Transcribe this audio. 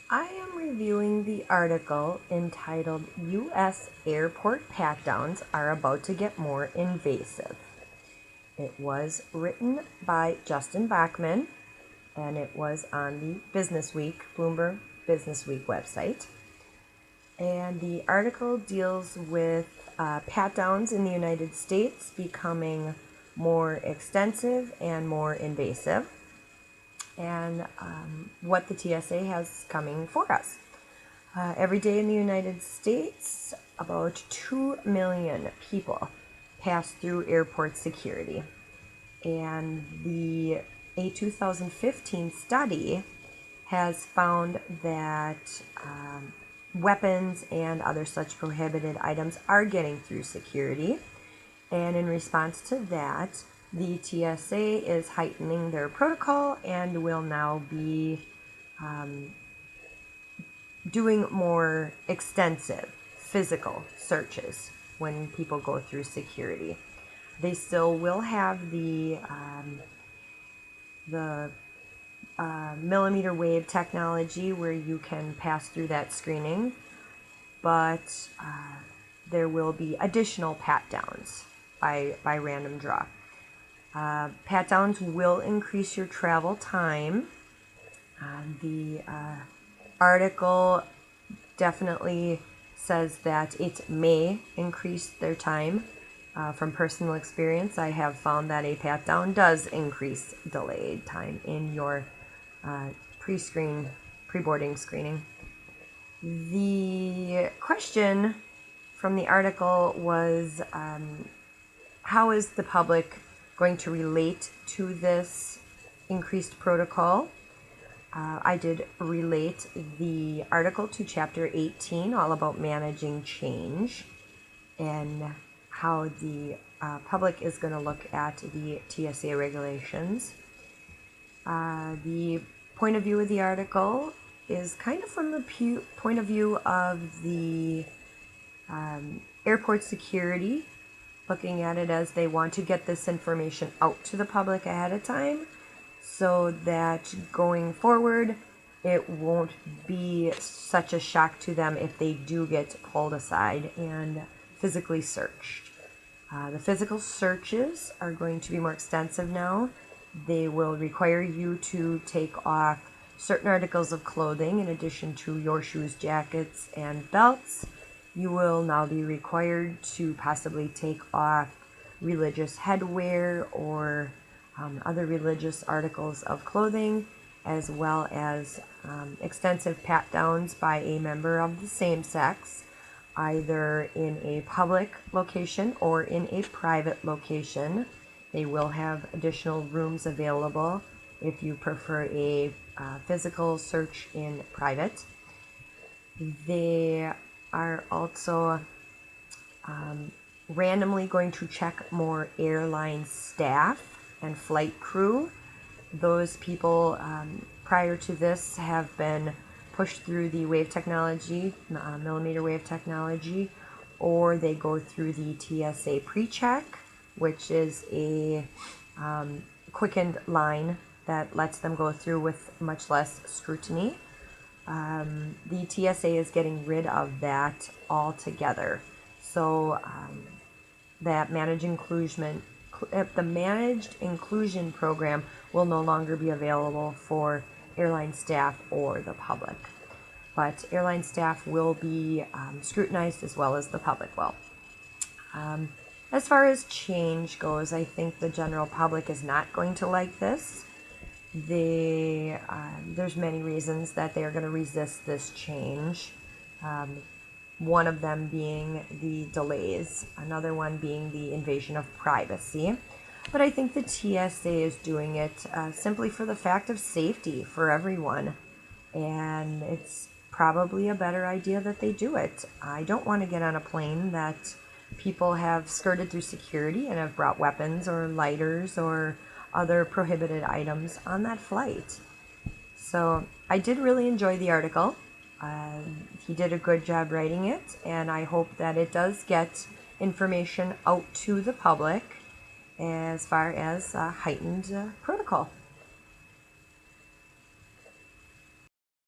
I am reviewing the article entitled U.S. Airport Pat-Downs Are About to Get More Invasive. It was written by Justin Bachman, and it was on the Business Week, Bloomberg Business Week website. And the article deals with pat-downs in the United States becoming more extensive and more invasive, and what the TSA has coming for us. Every day in the United States, about 2 million people pass through airport security. And a 2015 study has found that weapons and other such prohibited items are getting through security. And in response to that, the TSA is heightening their protocol and will now be doing more extensive physical searches when people go through security. They still will have the millimeter wave technology where you can pass through that screening, but there will be additional pat-downs by random draw. Pat-downs will increase your travel time. The article definitely says that it may increase their time. From personal experience, I have found that a pat-down does increase delayed time in your pre-boarding screening. The question from the article was, how is the public going to relate to this increased protocol? I did relate the article to Chapter 18, all about managing change, and how the public is going to look at the TSA regulations. The point of view of the article is kind of from the point of view of the airport security, looking at it as they want to get this information out to the public ahead of time so that going forward it won't be such a shock to them if they do get pulled aside and physically searched. The physical searches are going to be more extensive now. They will require you to take off certain articles of clothing in addition to your shoes, jackets, and belts. You will now be required to possibly take off religious headwear or other religious articles of clothing, as well as extensive pat-downs by a member of the same sex, either in a public location or in a private location. They will have additional rooms available if you prefer a physical search in private. They are also randomly going to check more airline staff and flight crew. Those people prior to this have been pushed through the wave technology, millimeter wave technology, or they go through the TSA pre-check, which is a quickened line that lets them go through with much less scrutiny. The TSA is getting rid of that altogether. So that the managed inclusion program will no longer be available for airline staff or the public. But airline staff will be scrutinized as well as the public will. As far as change goes, I think the general public is not going to like this. There's many reasons that they are going to resist this change. One of them being the delays, another one being the invasion of privacy. But I think the TSA is doing it simply for the fact of safety for everyone. And it's probably a better idea that they do it. I don't want to get on a plane that people have skirted through security and have brought weapons or lighters or other prohibited items on that flight. So I did really enjoy the article. He did a good job writing it, and I hope that it does get information out to the public as far as heightened protocol.